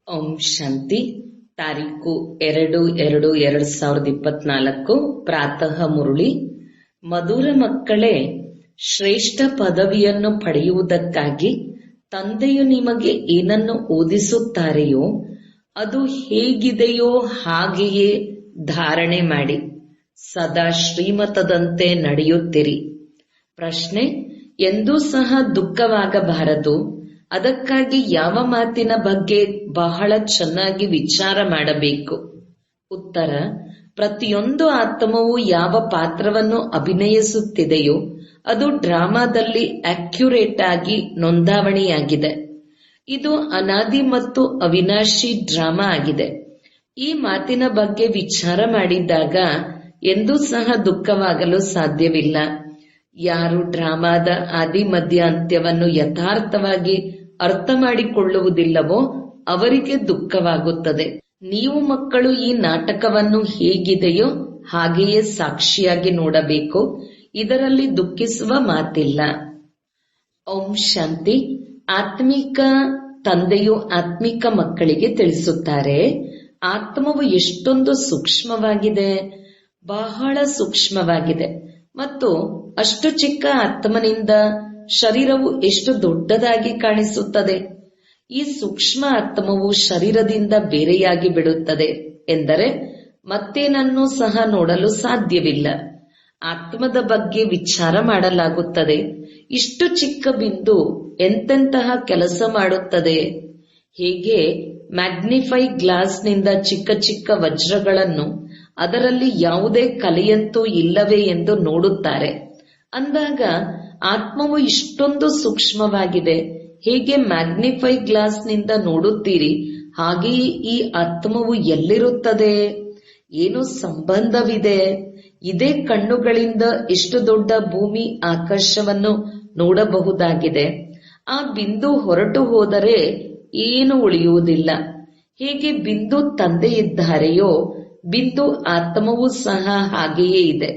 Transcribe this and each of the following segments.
ಓಂ ಶಾಂತಿ. ತಾರೀಕು 2/2/2024 ಪ್ರಾತಃ ಮುರುಳಿ. ಮಧುರ ಮಕ್ಕಳೇ, ಶ್ರೇಷ್ಠ ಪದವಿಯನ್ನು ಪಡೆಯುವುದಕ್ಕಾಗಿ ತಂದೆಯು ನಿಮಗೆ ಏನನ್ನು ಓದಿಸುತ್ತಾರೆಯೋ ಅದು ಹೇಗಿದೆಯೋ ಹಾಗೆಯೇ ಧಾರಣೆ ಮಾಡಿ ಸದಾ ಶ್ರೀಮತದಂತೆ ನಡೆಯುತ್ತಿರಿ. ಪ್ರಶ್ನೆ: ಎಂದೂ ಸಹ ದುಃಖವಾಗಬಾರದು. ಅದಕ್ಕಾಗಿ ಯಾವ ಮಾತಿನ ಬಗ್ಗೆ ಬಹಳ ಚೆನ್ನಾಗಿ ವಿಚಾರ ಮಾಡಬೇಕು? ಉತ್ತರ: ಪ್ರತಿಯೊಂದು ಆತ್ಮವು ಯಾವ ಪಾತ್ರವನ್ನು ಅಭಿನಯಿಸುತ್ತಿದೆಯೋ ಅದು ಡ್ರಾಮಾದಲ್ಲಿ ಅಕ್ಯುರೇಟ್ ಆಗಿ ನೋಂದಾವಣಿಯಾಗಿದೆ. ಇದು ಅನಾದಿ ಮತ್ತು ಅವಿನಾಶಿ ಡ್ರಾಮಾ ಆಗಿದೆ. ಈ ಮಾತಿನ ಬಗ್ಗೆ ವಿಚಾರ ಮಾಡಿದಾಗ ಎಂದೂ ಸಹ ದುಃಖವಾಗಲು ಸಾಧ್ಯವಿಲ್ಲ. ಯಾರು ಡ್ರಾಮಾದ ಆದಿ ಮಧ್ಯ ಅಂತ್ಯವನ್ನು ಯಥಾರ್ಥವಾಗಿ ಅರ್ಥ ಮಾಡಿಕೊಳ್ಳುವುದಿಲ್ಲವೋ ಅವರಿಗೆ ದುಃಖವಾಗುತ್ತದೆ. ನೀವು ಮಕ್ಕಳು ಈ ನಾಟಕವನ್ನು ಹೇಗಿದೆಯೋ ಹಾಗೆಯೇ ಸಾಕ್ಷಿಯಾಗಿ ನೋಡಬೇಕು. ಇದರಲ್ಲಿ ದುಃಖಿಸುವ ಮಾತಿಲ್ಲ. ಓಂ ಶಾಂತಿ. ಆತ್ಮಿಕ ತಂದೆಯು ಆತ್ಮಿಕ ಮಕ್ಕಳಿಗೆ ತಿಳಿಸುತ್ತಾರೆ, ಆತ್ಮವು ಎಷ್ಟೊಂದು ಸೂಕ್ಷ್ಮವಾಗಿದೆ, ಬಹಳ ಸೂಕ್ಷ್ಮವಾಗಿದೆ. ಮತ್ತು ಅಷ್ಟು ಚಿಕ್ಕ ಆತ್ಮನಿಂದ ಶರೀರವು ಎಷ್ಟು ದೊಡ್ಡದಾಗಿ ಕಾಣಿಸುತ್ತದೆ. ಈ ಸೂಕ್ಷ್ಮ ಆತ್ಮವು ಶರೀರದಿಂದ ಬೇರೆಯಾಗಿ ಬಿಡುತ್ತದೆ ಎಂದರೆ ಮತ್ತೇನನ್ನೂ ಸಹ ನೋಡಲು ಸಾಧ್ಯವಿಲ್ಲ. ಆತ್ಮದ ಬಗ್ಗೆ ವಿಚಾರ ಮಾಡಲಾಗುತ್ತದೆ. ಇಷ್ಟು ಚಿಕ್ಕ ಬಿಂದು ಎಂತೆಂತಹ ಕೆಲಸ ಮಾಡುತ್ತದೆ. ಹೇಗೆ ಮ್ಯಾಗ್ನಿಫೈ ಗ್ಲಾಸ್ನಿಂದ ಚಿಕ್ಕ ಚಿಕ್ಕ ವಜ್ರಗಳನ್ನು ಅದರಲ್ಲಿ ಯಾವುದೇ ಕಲೆಯಂತೂ ಇಲ್ಲವೇ ಎಂದು ನೋಡುತ್ತಾರೆ. ಅಂದಾಗ ಆತ್ಮವು ಇಷ್ಟೊಂದು ಸೂಕ್ಷ್ಮವಾಗಿದೆ. ಹೇಗೆ ಮ್ಯಾಗ್ನಿಫೈ ಗ್ಲಾಸ್ನಿಂದ ನೋಡುತ್ತೀರಿ ಹಾಗೆಯೇ ಈ ಆತ್ಮವು ಎಲ್ಲಿರುತ್ತದೆ? ಏನು ಸಂಬಂಧವಿದೆ? ಇದೇ ಕಣ್ಣುಗಳಿಂದ ಎಷ್ಟು ದೊಡ್ಡ ಭೂಮಿ ಆಕಾಶವನ್ನು ನೋಡಬಹುದಾಗಿದೆ. ಆ ಬಿಂದು ಹೊರಟು ಹೋದರೆ ಏನು ಉಳಿಯುವುದಿಲ್ಲ. ಹೇಗೆ ಬಿಂದು ತಂದೆ ಇದ್ದಾರೆಯೋ ಬಿಂದು ಆತ್ಮವೂ ಸಹ ಹಾಗೆಯೇ ಇದೆ.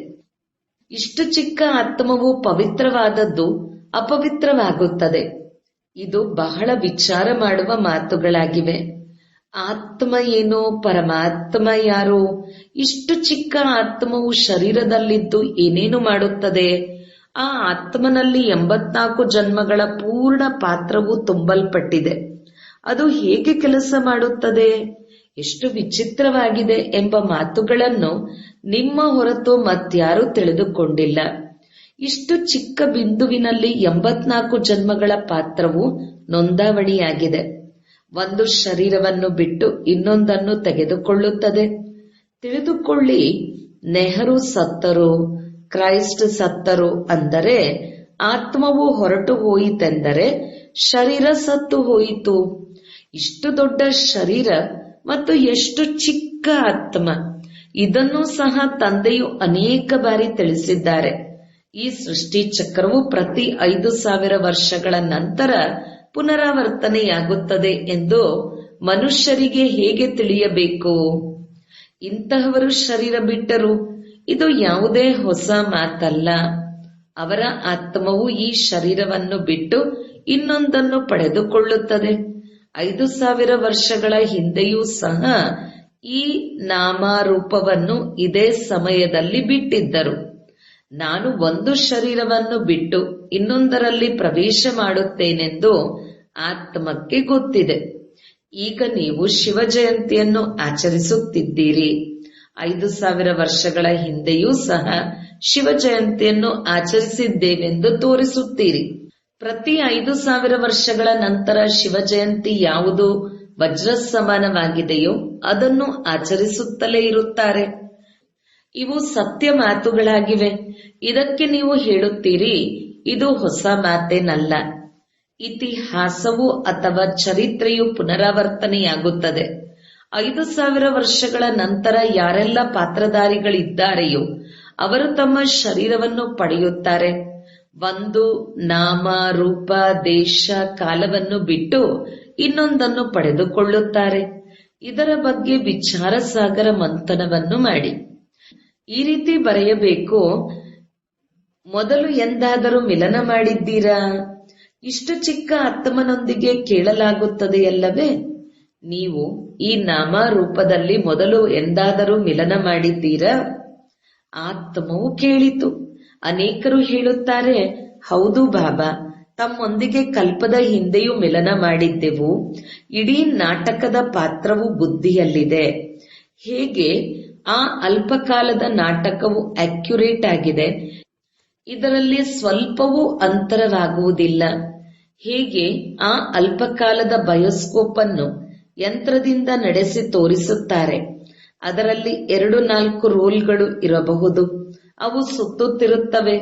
ಇಷ್ಟು ಚಿಕ್ಕ ಆತ್ಮವು ಪವಿತ್ರವಾದದ್ದು ಅಪವಿತ್ರವಾಗುತ್ತದೆ. ಇದು ಬಹಳ ವಿಚಾರ ಮಾಡುವ ಮಾತುಗಳಾಗಿವೆ. ಆತ್ಮ ಏನು, ಪರಮಾತ್ಮ ಯಾರು? ಇಷ್ಟು ಚಿಕ್ಕ ಆತ್ಮವು ಶರೀರದಲ್ಲಿದ್ದು ಏನೇನು ಮಾಡುತ್ತದೆ? ಆ ಆತ್ಮನಲ್ಲಿ 84 ಜನ್ಮಗಳ ಪೂರ್ಣ ಪಾತ್ರವು ತುಂಬಲ್ಪಟ್ಟಿದೆ. ಅದು ಹೇಗೆ ಕೆಲಸ ಮಾಡುತ್ತದೆ? ಎಷ್ಟು ವಿಚಿತ್ರವಾಗಿದೆ ಎಂಬ ಮಾತುಗಳನ್ನು ನಿಮ್ಮ ಹೊರತು ಮತ್ಯಾರೂ ತಿಳಿದುಕೊಂಡಿಲ್ಲ. ಇಷ್ಟು ಚಿಕ್ಕ ಬಿಂದುವಿನಲ್ಲಿ 84 ಜನ್ಮಗಳ ಪಾತ್ರವು ನೋಂದಾವಣಿಯಾಗಿದೆ. ಒಂದು ಶರೀರವನ್ನು ಬಿಟ್ಟು ಇನ್ನೊಂದನ್ನು ತೆಗೆದುಕೊಳ್ಳುತ್ತದೆ. ತಿಳಿದುಕೊಳ್ಳಿ, ನೆಹರು ಸತ್ತರು, ಕ್ರೈಸ್ಟ್ ಸತ್ತರು ಅಂದರೆ ಆತ್ಮವು ಹೊರಟು ಹೋಯಿತೆಂದರೆ ಶರೀರ ಸತ್ತು ಹೋಯಿತು. ಇಷ್ಟು ದೊಡ್ಡ ಶರೀರ ಮತ್ತು ಎಷ್ಟು ಚಿಕ್ಕ ಆತ್ಮ, ಇದನ್ನು ಸಹ ತಂದೆಯು ಅನೇಕ ಬಾರಿ ತಿಳಿಸಿದ್ದಾರೆ. ಈ ಸೃಷ್ಟಿ ಚಕ್ರವು ಪ್ರತಿ 5000 ವರ್ಷಗಳ ನಂತರ ಪುನರಾವರ್ತನೆಯಾಗುತ್ತದೆ ಎಂದು ಮನುಷ್ಯರಿಗೆ ಹೇಗೆ ತಿಳಿಯಬೇಕು? ಇಂತಹವರು ಶರೀರ ಬಿಟ್ಟರು. ಇದು ಯಾವುದೇ ಹೊಸ ಮಾತಲ್ಲ. ಅವರ ಆತ್ಮವು ಈ ಶರೀರವನ್ನು ಬಿಟ್ಟು ಇನ್ನೊಂದನ್ನು ಪಡೆದುಕೊಳ್ಳುತ್ತದೆ. 5000 ವರ್ಷಗಳ ಹಿಂದೆಯೂ ಸಹ ಈ ನಾಮರೂಪವನ್ನು ಇದೇ ಸಮಯದಲ್ಲಿ ಬಿಟ್ಟಿದ್ದರು. ನಾನು ಒಂದು ಶರೀರವನ್ನು ಬಿಟ್ಟು ಇನ್ನೊಂದರಲ್ಲಿ ಪ್ರವೇಶ ಮಾಡುತ್ತೇನೆಂದು ಆತ್ಮಕ್ಕೆ ಗೊತ್ತಿದೆ. ಈಗ ನೀವು ಶಿವ ಜಯಂತಿಯನ್ನು ಆಚರಿಸುತ್ತಿದ್ದೀರಿ. 5000 ವರ್ಷಗಳ ಹಿಂದೆಯೂ ಸಹ ಶಿವ ಜಯಂತಿಯನ್ನು ಆಚರಿಸಿದ್ದೇವೆಂದು ತೋರಿಸುತ್ತೀರಿ. ಪ್ರತಿ 5000 ವರ್ಷಗಳ ನಂತರ ಶಿವ ಜಯಂತಿ ಯಾವುದು ವಜ್ರ ಸಮಾನವಾಗಿದೆಯೋ ಅದನ್ನು ಆಚರಿಸುತ್ತಲೇ ಇರುತ್ತಾರೆ. ಇವು ಸತ್ಯ ಮಾತುಗಳಾಗಿವೆ. ಇದಕ್ಕೆ ನೀವು ಹೇಳುತ್ತೀರಿ, ಇದು ಹೊಸ ಮಾತೇನಲ್ಲ. ಇತಿಹಾಸವು ಅಥವಾ ಚರಿತ್ರೆಯು ಪುನರಾವರ್ತನೆಯಾಗುತ್ತದೆ. 5000 ವರ್ಷಗಳ ನಂತರ ಯಾರೆಲ್ಲ ಪಾತ್ರಧಾರಿಗಳಿದ್ದಾರೆಯೋ ಅವರು ತಮ್ಮ ಶರೀರವನ್ನು ಪಡೆಯುತ್ತಾರೆ. ಒಂದು ನಾಮ, ರೂಪ, ದೇಶ, ಕಾಲವನ್ನು ಬಿಟ್ಟು ಇನ್ನೊಂದನ್ನು ಪಡೆದುಕೊಳ್ಳುತ್ತಾರೆ. ಇದರ ಬಗ್ಗೆ ವಿಚಾರ ಸಾಗರ ಮಂಥನವನ್ನು ಮಾಡಿ. ಈ ರೀತಿ ಬರೆಯಬೇಕು. ಮೊದಲು ಎಂದಾದರೂ ಮಿಲನ ಮಾಡಿದ್ದೀರಾ? ಇಷ್ಟು ಚಿಕ್ಕ ಆತ್ಮನೊಂದಿಗೆ ಕೇಳಲಾಗುತ್ತದೆಯಲ್ಲವೇ? ನೀವು ಈ ನಾಮರೂಪದಲ್ಲಿ ಮೊದಲು ಎಂದಾದರೂ ಮಿಲನ ಮಾಡಿದ್ದೀರಾ? ಆತ್ಮವು ಕೇಳಿತು. ಅನೇಕರು ಹೇಳುತ್ತಾರೆ, ಹೌದು ಬಾಬಾ, ತಮ್ಮೊಂದಿಗೆ ಕಲ್ಪದ ಹಿಂದೆಯೂ ಮಿಲನ ಮಾಡಿದ್ದೆವು. ಇಡೀ ನಾಟಕದ ಪಾತ್ರವು ಬುದ್ಧಿಯಲ್ಲಿದೆ. ಹೇಗೆ ಆ ಅಲ್ಪಕಾಲದ ನಾಟಕವು ಅಕ್ಯುರೇಟ್ ಆಗಿದೆ, ಇದರಲ್ಲಿ ಸ್ವಲ್ಪವೂ ಅಂತರವಾಗುವುದಿಲ್ಲ. ಹೇಗೆ ಆ ಅಲ್ಪಕಾಲದ ಬಯೋಸ್ಕೋಪ್ ಅನ್ನು ಯಂತ್ರದಿಂದ ನಡೆಸಿ ತೋರಿಸುತ್ತಾರೆ, ಅದರಲ್ಲಿ 2-4 ರೋಲ್ಗಳು ಇರಬಹುದು, ಅವು ಸುತ್ತುತ್ತಿರುತ್ತವೆ.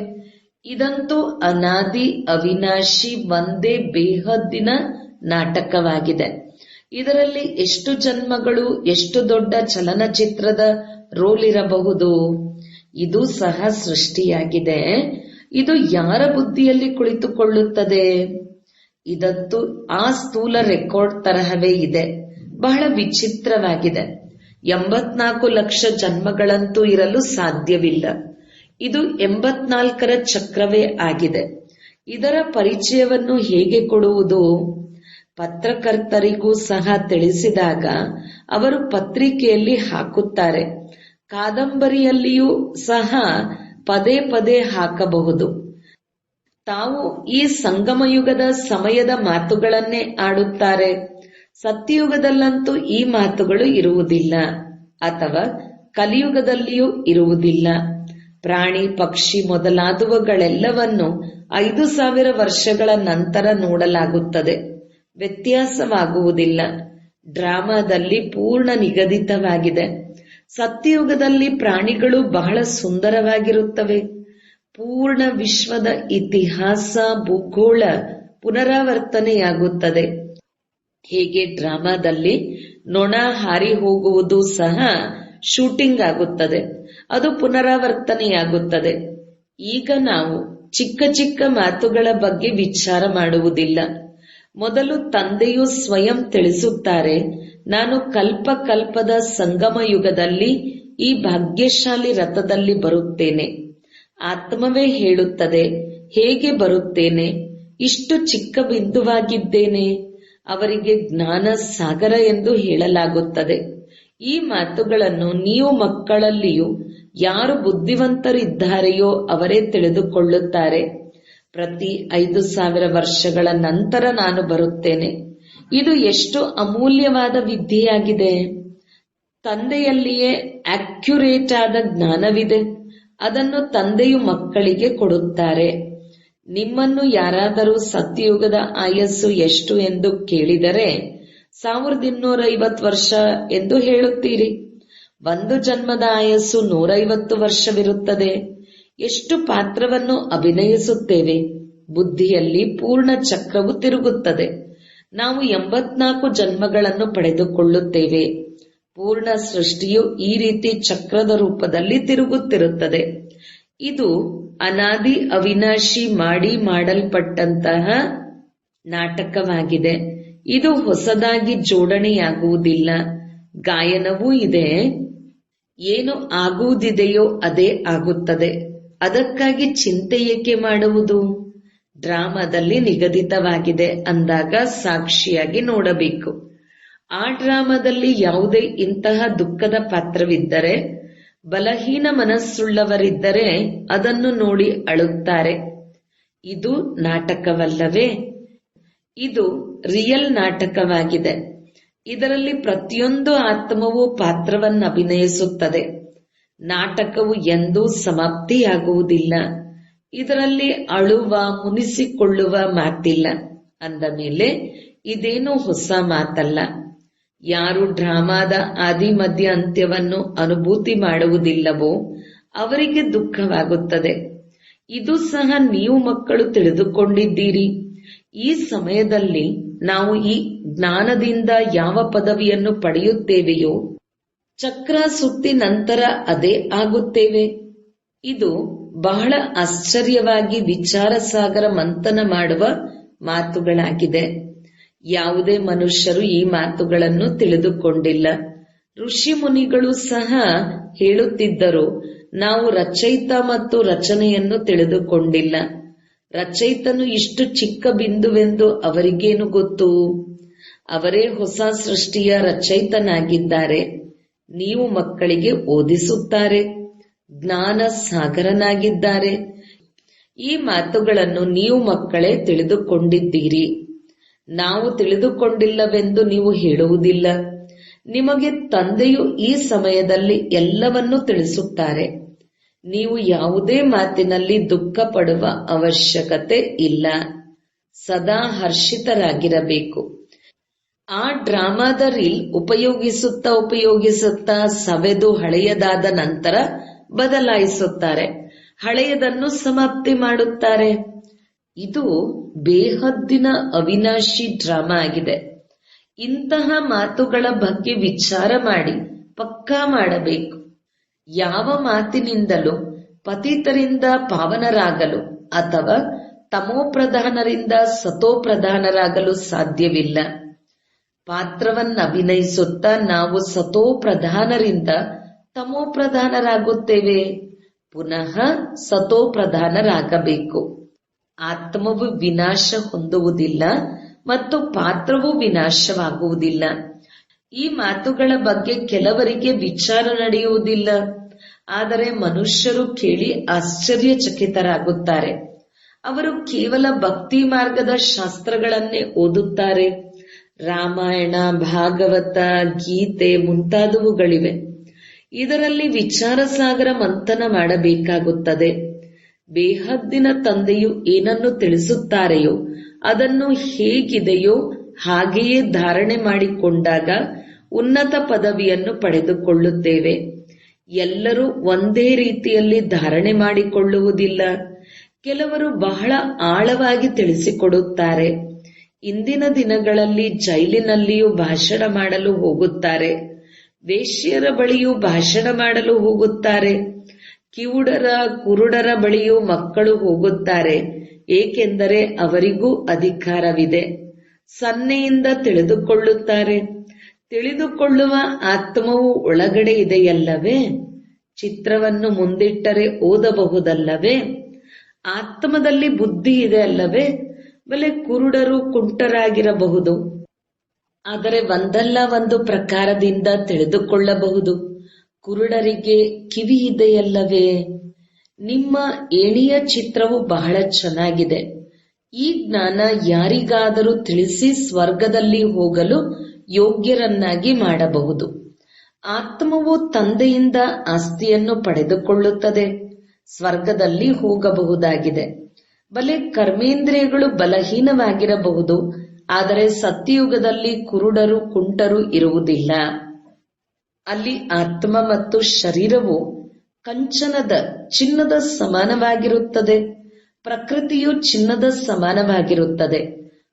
ಇದಂತೂ ಅನಾದಿ ಅವಿನಾಶಿ ಒಂದೇ ಬೇಹದ್ದಿನ ನಾಟಕವಾಗಿದೆ. ಇದರಲ್ಲಿ ಎಷ್ಟು ಜನ್ಮಗಳು, ಎಷ್ಟು ದೊಡ್ಡ ಚಲನಚಿತ್ರದ ರೋಲ್ ಇರಬಹುದು. ಇದು ಸಹ ಸೃಷ್ಟಿಯಾಗಿದೆ. ಇದು ಯಾರ ಬುದ್ಧಿಯಲ್ಲಿ ಕುಳಿತುಕೊಳ್ಳುತ್ತದೆ? ಇದಂತೂ ಆ ಸ್ಥೂಲ ರೆಕಾರ್ಡ್ ತರಹವೇ ಇದೆ. ಬಹಳ ವಿಚಿತ್ರವಾಗಿದೆ. 84 ಲಕ್ಷ ಜನ್ಮಗಳಂತೂ ಇರಲು ಸಾಧ್ಯವಿಲ್ಲ. ಇದು 84ರ ಚಕ್ರವೇ ಆಗಿದೆ. ಇದರ ಪರಿಚಯವನ್ನು ಹೇಗೆ ಕೊಡುವುದು? ಪತ್ರಕರ್ತರಿಗೂ ಸಹ ತಿಳಿಸಿದಾಗ ಅವರು ಪತ್ರಿಕೆಯಲ್ಲಿ ಹಾಕುತ್ತಾರೆ, ಕಾದಂಬರಿಯಲ್ಲಿಯೂ ಸಹ ಪದೇ ಪದೇ ಹಾಕಬಹುದು. ತಾವು ಈ ಸಂಗಮಯುಗದ ಸಮಯದ ಮಾತುಗಳನ್ನೇ ಆಡುತ್ತಾರೆ. ಸತ್ಯಯುಗದಲ್ಲಂತೂ ಈ ಮಾತುಗಳು ಇರುವುದಿಲ್ಲ, ಅಥವಾ ಕಲಿಯುಗದಲ್ಲಿಯೂ ಇರುವುದಿಲ್ಲ. ಪ್ರಾಣಿ ಪಕ್ಷಿ ಮೊದಲಾದವುಗಳೆಲ್ಲವನ್ನು 5000 ವರ್ಷಗಳ ನಂತರ ನೋಡಲಾಗುತ್ತದೆ. ವ್ಯತ್ಯಾಸವಾಗುವುದಿಲ್ಲ. ಡ್ರಾಮಾದಲ್ಲಿ ಪೂರ್ಣ ನಿಗದಿತವಾಗಿದೆ. ಸತ್ಯಯುಗದಲ್ಲಿ ಪ್ರಾಣಿಗಳು ಬಹಳ ಸುಂದರವಾಗಿರುತ್ತವೆ. ಪೂರ್ಣ ವಿಶ್ವದ ಇತಿಹಾಸ, ಭೂಗೋಳ ಪುನರಾವರ್ತನೆಯಾಗುತ್ತದೆ. ಹೇಗೆ ಡ್ರಾಮಾದಲ್ಲಿ ನೊಣ ಹಾರಿ ಹೋಗುವುದು ಸಹ ಶೂಟಿಂಗ್ ಆಗುತ್ತದೆ, ಅದು ಪುನರಾವರ್ತನೆಯಾಗುತ್ತದೆ. ಈಗ ನಾವು ಚಿಕ್ಕ ಚಿಕ್ಕ ಮಾತುಗಳ ಬಗ್ಗೆ ವಿಚಾರ ಮಾಡುವುದಿಲ್ಲ. ಮೊದಲು ತಂದೆಯು ಸ್ವಯಂ ತಿಳಿಸುತ್ತಾರೆ, ನಾನು ಕಲ್ಪ ಕಲ್ಪದ ಸಂಗಮ ಯುಗದಲ್ಲಿ ಈ ಭಾಗ್ಯಶಾಲಿ ರಥದಲ್ಲಿ ಬರುತ್ತೇನೆ. ಆತ್ಮವೇ ಹೇಳುತ್ತದೆ, ಹೇಗೆ ಬರುತ್ತೇನೆ? ಇಷ್ಟು ಚಿಕ್ಕ ಬಿಂದುವಾಗಿದ್ದೇನೆ. ಅವರಿಗೆ ಜ್ಞಾನ ಸಾಗರ ಎಂದು ಹೇಳಲಾಗುತ್ತದೆ. ಈ ಮಾತುಗಳನ್ನು ನೀವು ಮಕ್ಕಳಲ್ಲಿಯೂ ಯಾರು ಬುದ್ಧಿವಂತರಿದ್ದಾರೆಯೋ ಅವರೇ ತಿಳಿದುಕೊಳ್ಳುತ್ತಾರೆ. ಪ್ರತಿ 5000 ವರ್ಷಗಳ ನಂತರ ನಾನು ಬರುತ್ತೇನೆ. ಇದು ಎಷ್ಟು ಅಮೂಲ್ಯವಾದ ವಿದ್ಯೆಯಾಗಿದೆ. ತಂದೆಯಲ್ಲಿಯೇ ಅಕ್ಯುರೇಟ್ ಆದ ಜ್ಞಾನವಿದೆ. ಅದನ್ನು ತಂದೆಯು ಮಕ್ಕಳಿಗೆ ಕೊಡುತ್ತಾರೆ. ನಿಮ್ಮನ್ನು ಯಾರಾದರೂ ಸತ್ಯಯುಗದ ಆಯಸ್ಸು ಎಷ್ಟು ಎಂದು ಕೇಳಿದರೆ 1250 ವರ್ಷ ಎಂದು ಹೇಳುತ್ತೀರಿ. ಒಂದು ಜನ್ಮದ ಆಯಸ್ಸು 150 ವರ್ಷವಿರುತ್ತದೆ. ಎಷ್ಟು ಪಾತ್ರವನ್ನು ಅಭಿನಯಿಸುತ್ತೇವೆ. ಬುದ್ಧಿಯಲ್ಲಿ ಪೂರ್ಣ ಚಕ್ರವು ತಿರುಗುತ್ತದೆ. ನಾವು 84 ಜನ್ಮಗಳನ್ನು ಪಡೆದುಕೊಳ್ಳುತ್ತೇವೆ. ಪೂರ್ಣ ಸೃಷ್ಟಿಯು ಈ ರೀತಿ ಚಕ್ರದ ರೂಪದಲ್ಲಿ ತಿರುಗುತ್ತಿರುತ್ತದೆ. ಇದು ಅನಾದಿ ಅವಿನಾಶಿ ಮಾಡಲ್ಪಟ್ಟಂತಹ ನಾಟಕವಾಗಿದೆ. ಇದು ಹೊಸದಾಗಿ ಜೋಡಣೆಯಾಗುವುದಿಲ್ಲ. ಗಾಯನವೂ ಇದೆ. ಏನು ಆಗುವುದಿದೆಯೋ ಅದೇ ಆಗುತ್ತದೆ. ಅದಕ್ಕಾಗಿ ಚಿಂತೆ ಏಕೆ ಮಾಡುವುದು? ಡ್ರಾಮಾದಲ್ಲಿ ನಿಗದಿತವಾಗಿದೆ ಅಂದಾಗ ಸಾಕ್ಷಿಯಾಗಿ ನೋಡಬೇಕು. ಆ ಡ್ರಾಮಾದಲ್ಲಿ ಯಾವುದೇ ಇಂತಹ ದುಃಖದ ಪಾತ್ರವಿದ್ದರೆ, ಬಲಹೀನ ಮನಸ್ಸುಳ್ಳವರಿದ್ದರೆ ಅದನ್ನು ನೋಡಿ ಅಳುತ್ತಾರೆ. ಇದು ನಾಟಕವಲ್ಲವೇ? ಇದು ರಿಯಲ್ ನಾಟಕವಾಗಿದೆ. ಇದರಲ್ಲಿ ಪ್ರತಿಯೊಂದು ಆತ್ಮವೂ ಪಾತ್ರವನ್ನು ಅಭಿನಯಿಸುತ್ತದೆ. ನಾಟಕವು ಎಂದೂ ಸಮಾಪ್ತಿಯಾಗುವುದಿಲ್ಲ. ಇದರಲ್ಲಿ ಅಳುವ, ಮುನಿಸಿಕೊಳ್ಳುವ ಮಾತಿಲ್ಲ. ಅಂದ ಮೇಲೆ ಇದೇನು ಹೊಸ ಮಾತಲ್ಲ. ಯಾರು ಡ್ರಾಮಾದ ಆದಿ ಮಧ್ಯ ಅಂತ್ಯವನ್ನು ಅನುಭೂತಿ ಮಾಡುವುದಿಲ್ಲವೋ ಅವರಿಗೆ ದುಃಖವಾಗುತ್ತದೆ. ಇದು ಸಹ ನೀವು ಮಕ್ಕಳು ತಿಳಿದುಕೊಂಡಿದ್ದೀರಿ. ಈ ಸಮಯದಲ್ಲಿ ನಾವು ಈ ಜ್ಞಾನದಿಂದ ಯಾವ ಪದವಿಯನ್ನು ಪಡೆಯುತ್ತೇವೆಯೋ ಚಕ್ರ ಸುತ್ತಿ ನಂತರ ಅದೇ ಆಗುತ್ತೇವೆ. ಇದು ಬಹಳ ಆಶ್ಚರ್ಯವಾಗಿ ವಿಚಾರ ಸಾಗರ ಮಂಥನ ಮಾಡುವ ಮಾತುಗಳಾಗಿದೆ. ಯಾವುದೇ ಮನುಷ್ಯರು ಈ ಮಾತುಗಳನ್ನು ತಿಳಿದುಕೊಂಡಿಲ್ಲ. ಋಷಿ ಮುನಿಗಳು ಸಹ ಹೇಳುತ್ತಿದ್ದರು, ನಾವು ರಚಯಿತ ಮತ್ತು ರಚನೆಯನ್ನು ತಿಳಿದುಕೊಂಡಿಲ್ಲ. ರಚಯಿತನು ಇಷ್ಟು ಚಿಕ್ಕ ಬಿಂದುವೆಂದು ಅವರಿಗೇನು ಗೊತ್ತು? ಅವರೇ ಹೊಸ ಸೃಷ್ಟಿಯ ರಚಯಿತನಾಗಿದ್ದಾರೆ. ನೀವು ಮಕ್ಕಳಿಗೆ ಓದಿಸುತ್ತಾರೆ. ಜ್ಞಾನ ಸಾಗರನಾಗಿದ್ದಾರೆ. ಈ ಮಾತುಗಳನ್ನು ನೀವು ಮಕ್ಕಳೇ ತಿಳಿದುಕೊಂಡಿದ್ದೀರಿ. ನಾವು ತಿಳಿದುಕೊಂಡಿಲ್ಲವೆಂದು ನೀವು ಹೇಳುವುದಿಲ್ಲ. ನಿಮಗೆ ತಂದೆಯು ಈ ಸಮಯದಲ್ಲಿ ಎಲ್ಲವನ್ನೂ ತಿಳಿಸುತ್ತಾರೆ. ನೀವು ಯಾವುದೇ ಮಾತಿನಲ್ಲಿ ದುಃಖ ಪಡುವ ಅವಶ್ಯಕತೆ ಇಲ್ಲ. ಸದಾ ಹರ್ಷಿತರಾಗಿರಬೇಕು. ಆ ಡ್ರಾಮಾದ ರೀಲ್ ಉಪಯೋಗಿಸುತ್ತಾ ಸವೆದು ಹಳೆಯದಾದ ನಂತರ ಬದಲಾಯಿಸುತ್ತಾರೆ. ಹಳೆಯದನ್ನು ಸಮಾಪ್ತಿ ಮಾಡುತ್ತಾರೆ. ಇದು ಬೇಹದ್ದಿನ ಅವಿನಾಶಿ ಡ್ರಾಮಾ ಆಗಿದೆ. ಇಂತಹ ಮಾತುಗಳ ಬಗ್ಗೆ ವಿಚಾರ ಮಾಡಿ ಪಕ್ಕಾ ಮಾಡಬೇಕು. ಯಾವ ಮಾತಿನಿಂದಲೂ ಪತಿತರಿಂದ ಪಾವನರಾಗಲು ಅಥವಾ ತಮೋಪ್ರಧಾನರಿಂದ ಸತೋಪ್ರಧಾನರಾಗಲು ಸಾಧ್ಯವಿಲ್ಲ. ಪಾತ್ರವನ್ನಭಿನಯಿಸುತ್ತಾ ನಾವು ಸತೋಪ್ರಧಾನರಿಂದ ತಮೋಪ್ರಧಾನರಾಗುತ್ತೇವೆ. ಪುನಃ ಸತೋಪ್ರಧಾನರಾಗಬೇಕು. ಆತ್ಮವು ವಿನಾಶ ಹೊಂದುವುದಿಲ್ಲ ಮತ್ತು ಪಾತ್ರವೂ ವಿನಾಶವಾಗುವುದಿಲ್ಲ. ಈ ಮಾತುಗಳ ಬಗ್ಗೆ ಕೆಲವರಿಗೆ ವಿಚಾರ ನಡೆಯುವುದಿಲ್ಲ. ಆದರೆ ಮನುಷ್ಯರು ಕೇಳಿ ಆಶ್ಚರ್ಯಚಕಿತರಾಗುತ್ತಾರೆ. ಅವರು ಕೇವಲ ಭಕ್ತಿ ಮಾರ್ಗದ ಶಾಸ್ತ್ರಗಳನ್ನೇ ಓದುತ್ತಾರೆ. ರಾಮಾಯಣ, ಭಾಗವತ, ಗೀತೆ ಮುಂತಾದವುಗಳಿವೆ. ಇದರಲ್ಲಿ ವಿಚಾರ ಸಾಗರ ಮಂಥನ ಮಾಡಬೇಕಾಗುತ್ತದೆ. ಬೇಹದ್ದಿನ ತಂದೆಯು ಏನನ್ನು ತಿಳಿಸುತ್ತಾರೆಯೋ ಅದನ್ನು ಹೇಗಿದೆಯೋ ಹಾಗೆಯೇ ಧಾರಣೆ ಮಾಡಿಕೊಂಡಾಗ ಉನ್ನತ ಪದವಿಯನ್ನು ಪಡೆದುಕೊಳ್ಳುತ್ತೇವೆ. ಎಲ್ಲರೂ ಒಂದೇ ರೀತಿಯಲ್ಲಿ ಧಾರಣೆ ಮಾಡಿಕೊಳ್ಳುವುದಿಲ್ಲ. ಕೆಲವರು ಬಹಳ ಆಳವಾಗಿ ತಿಳಿಸಿಕೊಡುತ್ತಾರೆ. ಇಂದಿನ ದಿನಗಳಲ್ಲಿ ಜೈಲಿನಲ್ಲಿಯೂ ಭಾಷಣ ಮಾಡಲು ಹೋಗುತ್ತಾರೆ. ವೇಶ್ಯರ ಬಳಿಯೂ ಭಾಷಣ ಮಾಡಲು ಹೋಗುತ್ತಾರೆ. ಕಿವುಡರ ಕುರುಡರ ಬಳಿಯೂ ಮಕ್ಕಳು ಹೋಗುತ್ತಾರೆ. ಏಕೆಂದರೆ ಅವರಿಗೂ ಅಧಿಕಾರವಿದೆ. ಸನ್ನೆಯಿಂದ ತಿಳಿದುಕೊಳ್ಳುತ್ತಾರೆ. ತಿಳಿದುಕೊಳ್ಳುವ ಆತ್ಮವು ಒಳಗಡೆ ಇದೆಯಲ್ಲವೇ? ಚಿತ್ರವನ್ನು ಮುಂದಿಟ್ಟರೆ ಓದಬಹುದಲ್ಲವೇ? ಆತ್ಮದಲ್ಲಿ ಬುದ್ಧಿ ಇದೆ ಅಲ್ಲವೇ? ಬಲೆ ಕುರುಡರು ಕುಂಟರಾಗಿರಬಹುದು, ಆದರೆ ಒಂದಲ್ಲ ಒಂದು ಪ್ರಕಾರದಿಂದ ತಿಳಿದುಕೊಳ್ಳಬಹುದು. ಕುರುಡರಿಗೆ ಕಿವಿ ಇದೆಯಲ್ಲವೇ? ನಿಮ್ಮ ಏಣಿಯ ಚಿತ್ರವು ಬಹಳ ಚೆನ್ನಾಗಿದೆ. ಈ ಜ್ಞಾನ ಯಾರಿಗಾದರೂ ತಿಳಿಸಿ ಸ್ವರ್ಗದಲ್ಲಿ ಹೋಗಲು ಯೋಗ್ಯರನ್ನಾಗಿ ಮಾಡಬಹುದು. ಆತ್ಮವು ತಂದೆಯಿಂದ ಆಸ್ತಿಯನ್ನು ಪಡೆದುಕೊಳ್ಳುತ್ತದೆ. ಸ್ವರ್ಗದಲ್ಲಿ ಹೋಗಬಹುದಾಗಿದೆ. ಬಲೆ ಕರ್ಮೇಂದ್ರಿಯಗಳು ಬಲಹೀನವಾಗಿರಬಹುದು, ಆದರೆ ಸತ್ಯಯುಗದಲ್ಲಿ ಕುರುಡರು ಕುಂಟರು ಇರುವುದಿಲ್ಲ. ಅಲ್ಲಿ ಆತ್ಮ ಮತ್ತು ಶರೀರವು ಕಂಚನದ ಚಿನ್ನದ ಸಮಾನವಾಗಿರುತ್ತದೆ. ಪ್ರಕೃತಿಯು ಚಿನ್ನದ ಸಮಾನವಾಗಿರುತ್ತದೆ.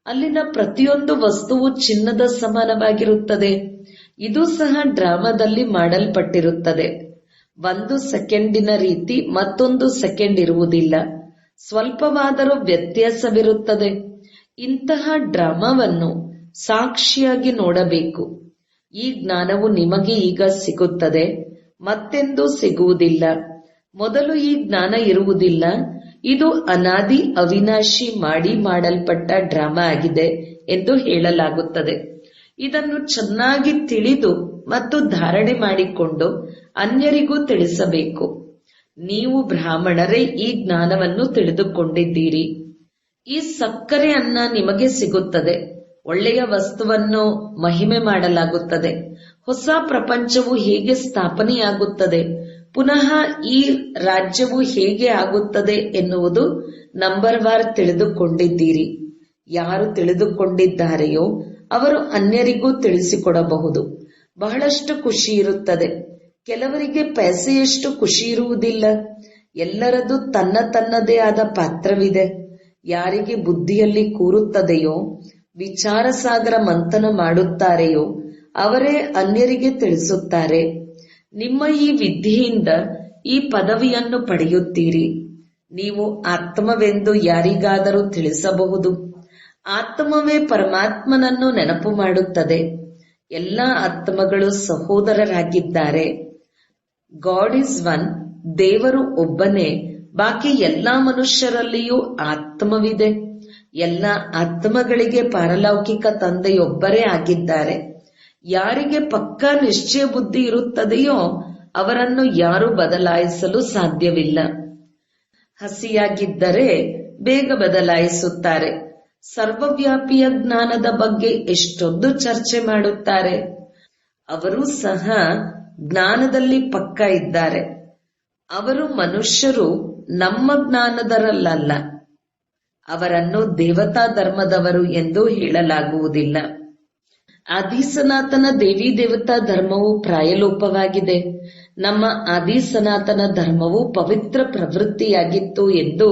ಅಲ್ಲಿನ ಪ್ರತಿಯೊಂದು ವಸ್ತುವು ಚಿನ್ನದ ಸಮಾನವಾಗಿರುತ್ತದೆ. ಇದು ಸಹ ಡ್ರಾಮಾದಲ್ಲಿ ಮಾಡಲ್ಪಟ್ಟಿರುತ್ತದೆ. 1 ಸೆಕೆಂಡಿನ ರೀತಿ ಮತ್ತೊಂದು ಸೆಕೆಂಡ್ ಇರುವುದಿಲ್ಲ. ಸ್ವಲ್ಪವಾದರೂ ವ್ಯತ್ಯಾಸವಿರುತ್ತದೆ. ಇಂತಹ ಡ್ರಾಮಾವನ್ನು ಸಾಕ್ಷಿಯಾಗಿ ನೋಡಬೇಕು. ಈ ಜ್ಞಾನವು ನಿಮಗೆ ಈಗ ಸಿಗುತ್ತದೆ, ಮತ್ತೆಂದೂ ಸಿಗುವುದಿಲ್ಲ. ಮೊದಲು ಈ ಜ್ಞಾನ ಇರುವುದಿಲ್ಲ. ಇದು ಅನಾದಿ ಅವಿನಾಶಿ ಮಾಡಲ್ಪಟ್ಟ ಡ್ರಾಮಾ ಆಗಿದೆ ಎಂದು ಹೇಳಲಾಗುತ್ತದೆ. ಇದನ್ನು ಚೆನ್ನಾಗಿ ತಿಳಿದು ಮತ್ತು ಧಾರಣೆ ಮಾಡಿಕೊಂಡು ಅನ್ಯರಿಗೂ ತಿಳಿಸಬೇಕು. ನೀವು ಬ್ರಾಹ್ಮಣರೇ ಈ ಜ್ಞಾನವನ್ನು ತಿಳಿದುಕೊಂಡಿದ್ದೀರಿ. ಈ ಸಕ್ಕರೆ ಅನ್ನ ನಿಮಗೆ ಸಿಗುತ್ತದೆ. ಒಳ್ಳೆಯ ವಸ್ತುವನ್ನು ಮಹಿಮೆ ಮಾಡಲಾಗುತ್ತದೆ. ಹೊಸ ಪ್ರಪಂಚವು ಹೇಗೆ ಸ್ಥಾಪನೆಯಾಗುತ್ತದೆ, ಪುನಃ ಈ ರಾಜ್ಯವು ಹೇಗೆ ಆಗುತ್ತದೆ ಎನ್ನುವುದು ನಂಬರ್ವಾರ್ ತಿಳಿದುಕೊಂಡಿದ್ದೀರಿ. ಯಾರು ತಿಳಿದುಕೊಂಡಿದ್ದಾರೆಯೋ ಅವರು ಅನ್ಯರಿಗೂ ತಿಳಿಸಿಕೊಡಬಹುದು. ಬಹಳಷ್ಟು ಖುಷಿ ಇರುತ್ತದೆ. ಕೆಲವರಿಗೆ ಪೈಸೆಯಷ್ಟು ಖುಷಿ ಇರುವುದಿಲ್ಲ. ಎಲ್ಲರದು ತನ್ನದೇ ಆದ ಪಾತ್ರವಿದೆ. ಯಾರಿಗೆ ಬುದ್ಧಿಯಲ್ಲಿ ಕೂರುತ್ತದೆಯೋ, ವಿಚಾರ ಸಾಗರ ಮಂಥನ ಮಾಡುತ್ತಾರೆಯೋ ಅವರೇ ಅನ್ಯರಿಗೆ ತಿಳಿಸುತ್ತಾರೆ. ನಿಮ್ಮ ಈ ವಿದ್ಯೆಯಿಂದ ಈ ಪದವಿಯನ್ನು ಪಡೆಯುತ್ತೀರಿ. ನೀವು ಆತ್ಮವೆಂದು ಯಾರಿಗಾದರೂ ತಿಳಿಸಬಹುದು. ಆತ್ಮವೇ ಪರಮಾತ್ಮನನ್ನು ನೆನಪು ಮಾಡುತ್ತದೆ. ಎಲ್ಲ ಆತ್ಮಗಳು ಸಹೋದರರಾಗಿದ್ದಾರೆ. God is one. ದೇವರು ಒಬ್ಬನೇ. ಬಾಕಿ ಎಲ್ಲಾ ಮನುಷ್ಯರಲ್ಲಿಯೂ ಆತ್ಮವಿದೆ. ಎಲ್ಲ ಆತ್ಮಗಳಿಗೆ ಪಾರಲೌಕಿಕ ತಂದೆಯೊಬ್ಬರೇ ಆಗಿದ್ದಾರೆ. ಯಾರಿಗೆ ಪಕ್ಕಾ ನಿಶ್ಚಯ ಬುದ್ಧಿ ಇರುತ್ತದೆಯೋ ಅವರನ್ನು ಯಾರೂ ಬದಲಾಯಿಸಲು ಸಾಧ್ಯವಿಲ್ಲ. ಹಸಿಯಾಗಿದ್ದರೆ ಬೇಗ ಬದಲಾಯಿಸುತ್ತಾರೆ. ಸರ್ವವ್ಯಾಪಿಯ ಜ್ಞಾನದ ಬಗ್ಗೆ ಎಷ್ಟೊಂದು ಚರ್ಚೆ ಮಾಡುತ್ತಾರೆ. ಅವರು ಸಹ ಜ್ಞಾನದಲ್ಲಿ ಪಕ್ಕ ಇದ್ದಾರೆ. ಅವರು ಮನುಷ್ಯರು ನಮ್ಮ ಜ್ಞಾನದರಲ್ಲ. ಅವರನ್ನು ದೇವತಾ ಧರ್ಮದವರು ಎಂದು ಹೇಳಲಾಗುವುದಿಲ್ಲ. ಆದಿ ಸನಾತನ ದೇವಿ ದೇವತಾ ಧರ್ಮವು ಪ್ರಾಯಲೋಪವಾಗಿದೆ. ನಮ್ಮ ಆದಿ ಸನಾತನ ಧರ್ಮವು ಪವಿತ್ರ ಪ್ರವೃತ್ತಿಯಾಗಿತ್ತು ಎಂದು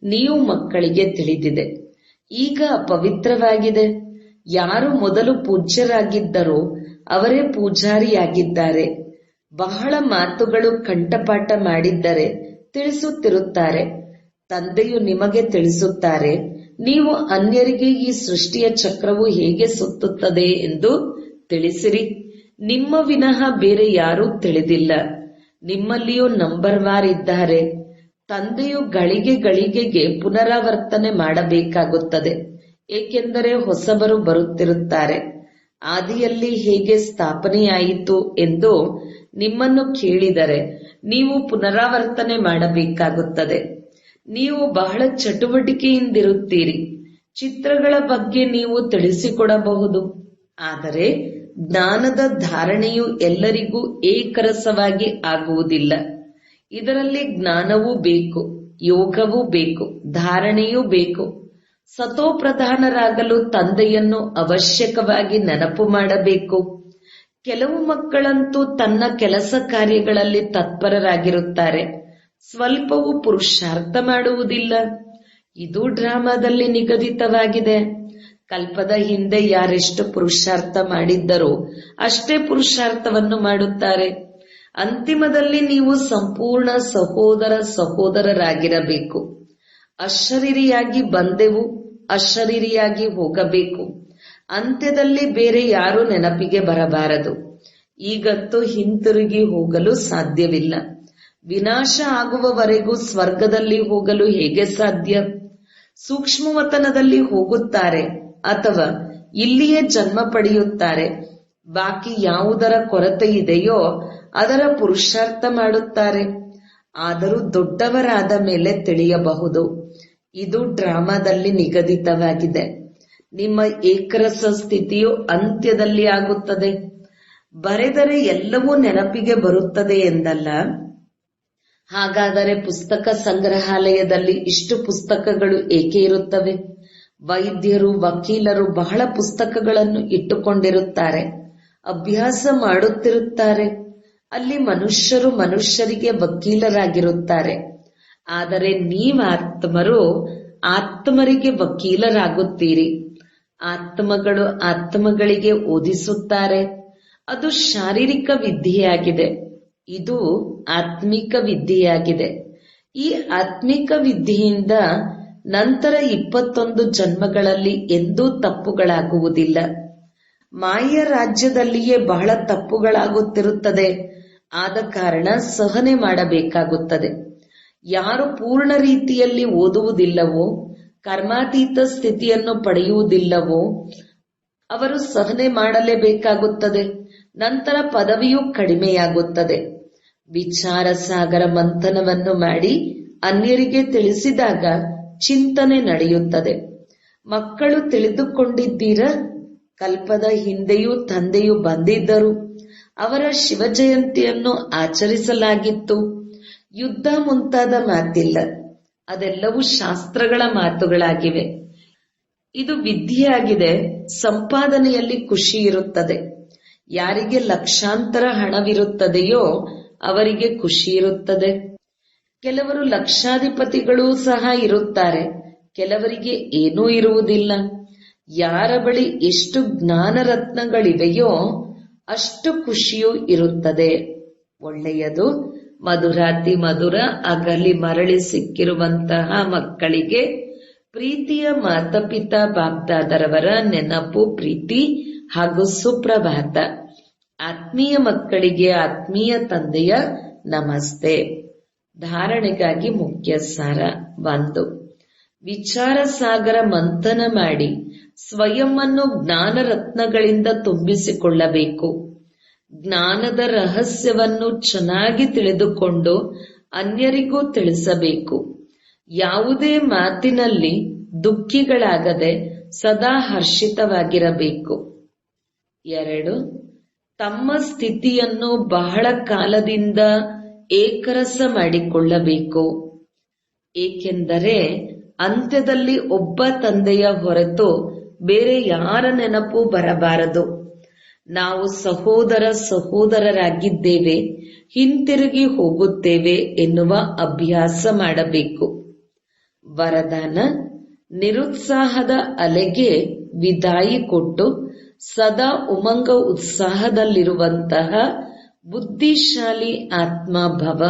ನೀವು ಮಕ್ಕಳಿಗೆ ತಿಳಿದಿದೆ. ಈಗ ಅಪವಿತ್ರವಾಗಿದೆ. ಯಾರು ಮೊದಲು ಪೂಜ್ಯರಾಗಿದ್ದರೋ ಅವರೇ ಪೂಜಾರಿಯಾಗಿದ್ದಾರೆ. ಬಹಳ ಮಾತುಗಳು ಕಂಠಪಾಠ ಮಾಡಿದ್ದರೆ ತಿಳಿಸುತ್ತಿರುತ್ತಾರೆ. ತಂದೆಯು ನಿಮಗೆ ತಿಳಿಸುತ್ತಾರೆ, ನೀವು ಅನ್ಯರಿಗೆ ಈ ಸೃಷ್ಟಿಯ ಚಕ್ರವು ಹೇಗೆ ಸುತ್ತುತ್ತದೆ ಎಂದು ತಿಳಿಸಿರಿ. ನಿಮ್ಮ ವಿನಃ ಬೇರೆ ಯಾರೂ ತಿಳಿದಿಲ್ಲ. ನಿಮ್ಮಲ್ಲಿಯೂ ನಂಬರ್ವಾರ್ ಇದ್ದಾರೆ. ತಂದೆಯು ಗಳಿಗೆ ಗಳಿಗೆಗೆ ಪುನರಾವರ್ತನೆ ಮಾಡಬೇಕಾಗುತ್ತದೆ. ಏಕೆಂದರೆ ಹೊಸಬರು ಬರುತ್ತಿರುತ್ತಾರೆ. ಆದಿಯಲ್ಲಿ ಹೇಗೆ ಸ್ಥಾಪನೆಯಾಯಿತು ಎಂದು ನಿಮ್ಮನ್ನು ಕೇಳಿದರೆ ನೀವು ಪುನರಾವರ್ತನೆ ಮಾಡಬೇಕಾಗುತ್ತದೆ. ನೀವು ಬಹಳ ಚಟುವಟಿಕೆಯಿಂದಿರುತ್ತೀರಿ. ಚಿತ್ರಗಳ ಬಗ್ಗೆ ನೀವು ತಿಳಿಸಿಕೊಡಬಹುದು. ಆದರೆ ಜ್ಞಾನದ ಧಾರಣೆಯು ಎಲ್ಲರಿಗೂ ಏಕರಸವಾಗಿ ಆಗುವುದಿಲ್ಲ. ಇದರಲ್ಲಿ ಜ್ಞಾನವೂ ಬೇಕು, ಯೋಗವೂ ಬೇಕು, ಧಾರಣೆಯೂ ಬೇಕು. ಸತೋಪ್ರಧಾನರಾಗಲು ತಂದೆಯನ್ನು ಅವಶ್ಯಕವಾಗಿ ನೆನಪು ಮಾಡಬೇಕು. ಕೆಲವು ಮಕ್ಕಳಂತೂ ತನ್ನ ಕೆಲಸ ಕಾರ್ಯಗಳಲ್ಲಿ ತತ್ಪರರಾಗಿರುತ್ತಾರೆ. ಸ್ವಲ್ಪವೂ ಪುರುಷಾರ್ಥ ಮಾಡುವುದಿಲ್ಲ. ಇದು ಡ್ರಾಮಾದಲ್ಲಿ ನಿಗದಿತವಾಗಿದೆ. ಕಲ್ಪದ ಹಿಂದೆ ಯಾರೆಷ್ಟು ಪುರುಷಾರ್ಥ ಮಾಡಿದ್ದರೋ ಅಷ್ಟೇ ಪುರುಷಾರ್ಥವನ್ನು ಮಾಡುತ್ತಾರೆ. ಅಂತಿಮದಲ್ಲಿ ನೀವು ಸಂಪೂರ್ಣ ಸಹೋದರರಾಗಿರಬೇಕು. ಅಶರೀರಿಯಾಗಿ ಬಂದೆವು, ಅಶರೀರಿಯಾಗಿ ಹೋಗಬೇಕು. ಅಂತ್ಯದಲ್ಲಿ ಬೇರೆ ಯಾರೂ ನೆನಪಿಗೆ ಬರಬಾರದು. ಈಗಂತೂ ಹಿಂತಿರುಗಿ ಹೋಗಲು ಸಾಧ್ಯವಿಲ್ಲ. ವಿನಾಶ ಆಗುವವರೆಗೂ ಸ್ವರ್ಗದಲ್ಲಿ ಹೋಗಲು ಹೇಗೆ ಸಾಧ್ಯ? ಸೂಕ್ಷ್ಮವತನದಲ್ಲಿ ಹೋಗುತ್ತಾರೆ ಅಥವಾ ಇಲ್ಲಿಯೇ ಜನ್ಮ ಪಡೆಯುತ್ತಾರೆ. ಬಾಕಿ ಯಾವುದರ ಕೊರತೆ ಇದೆಯೋ ಅದರ ಪುರುಷಾರ್ಥ ಮಾಡುತ್ತಾರೆ. ಆದರೂ ದೊಡ್ಡವರಾದ ಮೇಲೆ ತಿಳಿಯಬಹುದು. ಇದು ಡ್ರಾಮಾದಲ್ಲಿ ನಿಗದಿತವಾಗಿದೆ. ನಿಮ್ಮ ಏಕರಸ ಸ್ಥಿತಿಯು ಅಂತ್ಯದಲ್ಲಿ ಆಗುತ್ತದೆ. ಬರೆದರೆ ಎಲ್ಲವೂ ನೆನಪಿಗೆ ಬರುತ್ತದೆ ಎಂದಲ್ಲ. ಹಾಗಾದರೆ ಪುಸ್ತಕ ಸಂಗ್ರಹಾಲಯದಲ್ಲಿ ಇಷ್ಟು ಪುಸ್ತಕಗಳು ಏಕೆ ಇರುತ್ತವೆ? ವೈದ್ಯರು, ವಕೀಲರು ಬಹಳ ಪುಸ್ತಕಗಳನ್ನು ಇಟ್ಟುಕೊಂಡಿರುತ್ತಾರೆ. ಅಭ್ಯಾಸ ಮಾಡುತ್ತಿರುತ್ತಾರೆ. ಅಲ್ಲಿ ಮನುಷ್ಯರು ಮನುಷ್ಯರಿಗೆ ವಕೀಲರಾಗಿರುತ್ತಾರೆ. ಆದರೆ ನೀವಾತ್ಮರು ಆತ್ಮರಿಗೆ ವಕೀಲರಾಗುತ್ತೀರಿ. ಆತ್ಮಗಳು ಆತ್ಮಗಳಿಗೆ ಓದಿಸುತ್ತಾರೆ. ಅದು ಶಾರೀರಿಕ ವಿದ್ಯೆಯಾಗಿದೆ. ಇದು ಆತ್ಮಿಕ ವಿದ್ಯೆಯಾಗಿದೆ. ಈ ಆತ್ಮಿಕ ವಿದ್ಯೆಯಿಂದ ನಂತರ 21 ಜನ್ಮಗಳಲ್ಲಿ ಎಂದೂ ತಪ್ಪುಗಳಾಗುವುದಿಲ್ಲ. ಮಾಯೆಯ ರಾಜ್ಯದಲ್ಲಿಯೇ ಬಹಳ ತಪ್ಪುಗಳಾಗುತ್ತಿರುತ್ತದೆ. ಆದ ಕಾರಣ ಸಹನೆ ಮಾಡಬೇಕಾಗುತ್ತದೆ. ಯಾರು ಪೂರ್ಣ ರೀತಿಯಲ್ಲಿ ಓದುವುದಿಲ್ಲವೋ, ಕರ್ಮಾತೀತ ಸ್ಥಿತಿಯನ್ನು ಪಡೆಯುವುದಿಲ್ಲವೋ ಅವರು ಸಹನೆ ಮಾಡಲೇಬೇಕಾಗುತ್ತದೆ. ನಂತರ ಪದವಿಯೂ ಕಡಿಮೆಯಾಗುತ್ತದೆ. ವಿಚಾರ ಸಾಗರ ಮಂಥನವನ್ನು ಮಾಡಿ ಅನ್ಯರಿಗೆ ತಿಳಿಸಿದಾಗ ಚಿಂತನೆ ನಡೆಯುತ್ತದೆ. ಮಕ್ಕಳು ತಿಳಿದುಕೊಂಡಿದ್ದೀರಾ? ಕಲ್ಪದ ಹಿಂದೆಯೂ ತಂದೆಯು ಬಂದಿದ್ದರು. ಅವರ ಶಿವಜಯಂತಿಯನ್ನು ಆಚರಿಸಲಾಗಿತ್ತು. ಯುದ್ಧ ಮುಂತಾದ ಮಾತಿಲ್ಲ. ಅದೆಲ್ಲವೂ ಶಾಸ್ತ್ರಗಳ ಮಾತುಗಳಾಗಿವೆ. ಇದು ವಿದ್ಯೆಯಾಗಿದೆ. ಸಂಪಾದನೆಯಲ್ಲಿ ಖುಷಿ ಇರುತ್ತದೆ. ಯಾರಿಗೆ ಲಕ್ಷಾಂತರ ಹಣವಿರುತ್ತದೆಯೋ ಅವರಿಗೆ ಖುಷಿ ಇರುತ್ತದೆ. ಕೆಲವರು ಲಕ್ಷಾಧಿಪತಿಗಳೂ ಸಹ ಇರುತ್ತಾರೆ. ಕೆಲವರಿಗೆ ಏನೂ ಇರುವುದಿಲ್ಲ. ಯಾರ ಬಳಿ ಎಷ್ಟು ಜ್ಞಾನ ರತ್ನಗಳಿವೆಯೋ ಅಷ್ಟು ಖುಷಿಯೂ ಇರುತ್ತದೆ. ಒಳ್ಳೆಯದು. ಮಧುರಾತಿ ಮಧುರ ಅಗಲಿ ಮರಳಿ ಸಿಕ್ಕಿರುವಂತಹ ಮಕ್ಕಳಿಗೆ ಪ್ರೀತಿಯ ಮಾತಪಿತಾ ಬಾಪ್ದಾದರವರ ನೆನಪು, ಪ್ರೀತಿ ಹಾಗೂ ಸುಪ್ರಭಾತ. ಆತ್ಮೀಯ ಮಕ್ಕಳಿಗೆ ಆತ್ಮೀಯ ತಂದೆಯ ನಮಸ್ತೆ. ಧಾರಣೆಗಾಗಿ ಮುಖ್ಯ ಸಾರ 1. ವಿಚಾರ ಸಾಗರ ಮಂಥನ ಮಾಡಿ ಸ್ವಯಂವನ್ನು ಜ್ಞಾನ ರತ್ನಗಳಿಂದ ತುಂಬಿಸಿಕೊಳ್ಳಬೇಕು. ಜ್ಞಾನದ ರಹಸ್ಯವನ್ನು ಚೆನ್ನಾಗಿ ತಿಳಿದುಕೊಂಡು ಅನ್ಯರಿಗೂ ತಿಳಿಸಬೇಕು. ಯಾವುದೇ ಮಾತಿನಲ್ಲಿ ದುಃಖಿಗಳಾಗದೆ ಸದಾ ಹರ್ಷಿತವಾಗಿರಬೇಕು. 2. ತಮ್ಮ ಸ್ಥಿತಿಯನ್ನು ಬಹಳ ಕಾಲದಿಂದ ಏಕರಸ ಮಾಡಿಕೊಳ್ಳಬೇಕು. ಏಕೆಂದರೆ ಅಂತ್ಯದಲ್ಲಿ ಒಬ್ಬ ತಂದೆಯ ಹೊರತು ಬೇರೆ ಯಾರ ನೆನಪು ಬರಬಾರದು. ನಾವು ಸಹೋದರರಾಗಿದ್ದೇವೆ, ಹಿಂತಿರುಗಿ ಹೋಗುತ್ತೇವೆ ಎನ್ನುವ ಅಭ್ಯಾಸ ಮಾಡಬೇಕು. ವರದಾನ: ನಿರುತ್ಸಾಹದ ಅಲೆಗೆ ವಿದಾಯಿ ಕೊಟ್ಟು ಸದಾ ಉಮಂಗ ಉತ್ಸಾಹದಲ್ಲಿರುವಂತಹ ಬುದ್ಧಿಶಾಲಿ ಆತ್ಮಭವ.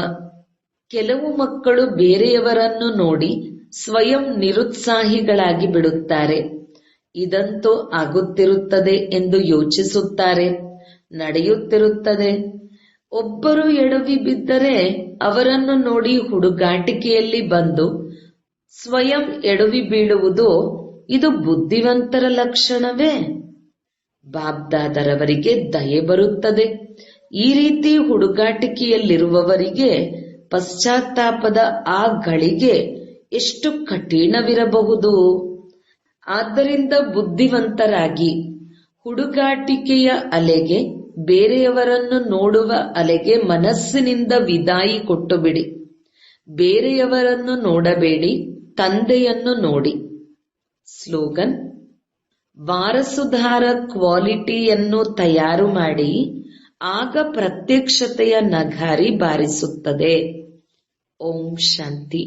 ಕೆಲವು ಮಕ್ಕಳು ಬೇರೆಯವರನ್ನು ನೋಡಿ ಸ್ವಯಂ ನಿರುತ್ಸಾಹಿಗಳಾಗಿ ಬಿಡುತ್ತಾರೆ. ಇದಂತೂ ಆಗುತ್ತಿರುತ್ತದೆ ಎಂದು ಯೋಚಿಸುತ್ತಾರೆ. ನಡೆಯುತ್ತಿರುತ್ತದೆ. ಒಬ್ಬರು ಎಡವಿ ಬಿದ್ದರೆ ಅವರನ್ನು ನೋಡಿ ಹುಡುಗಾಟಿಕೆಯಲ್ಲಿ ಬಂದು ಸ್ವಯಂ ಎಡವಿ ಬೀಳುವುದು ಇದು ಬುದ್ಧಿವಂತರ ಲಕ್ಷಣವೇ? ಬಾಬ್ದಾದರವರಿಗೆ ದಯೆ ಬರುತ್ತದೆ. ಈ ರೀತಿ ಹುಡುಗಾಟಿಕೆಯಲ್ಲಿರುವವರಿಗೆ ಪಶ್ಚಾತ್ತಾಪದ ಆ ಗಳಿಗೆ ಎಷ್ಟು ಕಠಿಣವಿರಬಹುದು. ಆದ್ದರಿಂದ ಬುದ್ಧಿವಂತರಾಗಿ ಹುಡುಗಾಟಿಕೆಯ ಅಲೆಗೆ, ಬೇರೆಯವರನ್ನು ನೋಡುವ ಅಲೆಗೆ ಮನಸ್ಸಿನಿಂದ ವಿದಾಯಿ ಕೊಟ್ಟು ಬಿಡಿ. ಬೇರೆಯವರನ್ನು ನೋಡಬೇಡಿ, ತಂದೆಯನ್ನು ನೋಡಿ. ಸ್ಲೋಗನ್: ವಾರಸುದಾರ ಕ್ವಾಲಿಟಿಯನ್ನು ತಯಾರು ಮಾಡಿ, ಆಗ ಪ್ರತ್ಯಕ್ಷತೆಯ ನಗಾರಿ ಬಾರಿಸುತ್ತದೆ. ಓಂ ಶಾಂತಿ.